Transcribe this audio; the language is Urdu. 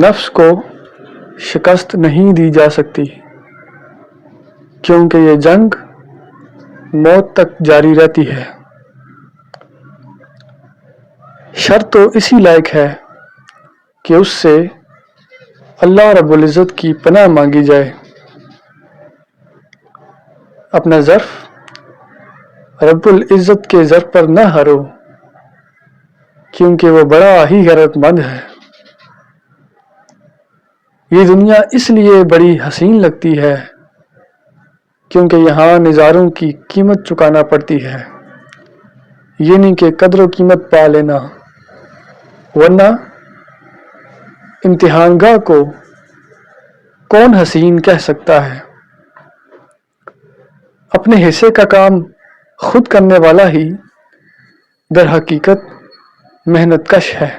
نفس کو شکست نہیں دی جا سکتی کیونکہ یہ جنگ موت تک جاری رہتی ہے۔ شر تو اسی لائق ہے کہ اس سے اللہ رب العزت کی پناہ مانگی جائے۔ اپنا ظرف رب العزت کے ظرف پر نہ ہارو کیونکہ وہ بڑا ہی غیرت مند ہے۔ یہ دنیا اس لیے بڑی حسین لگتی ہے کیونکہ یہاں نظاروں کی قیمت چکانا پڑتی ہے، یہ نہیں کہ قدر و قیمت پا لینا، ورنہ امتحان گاہ کو کون حسین کہہ سکتا ہے۔ اپنے حصے کا کام خود کرنے والا ہی در حقیقت محنت کش ہے۔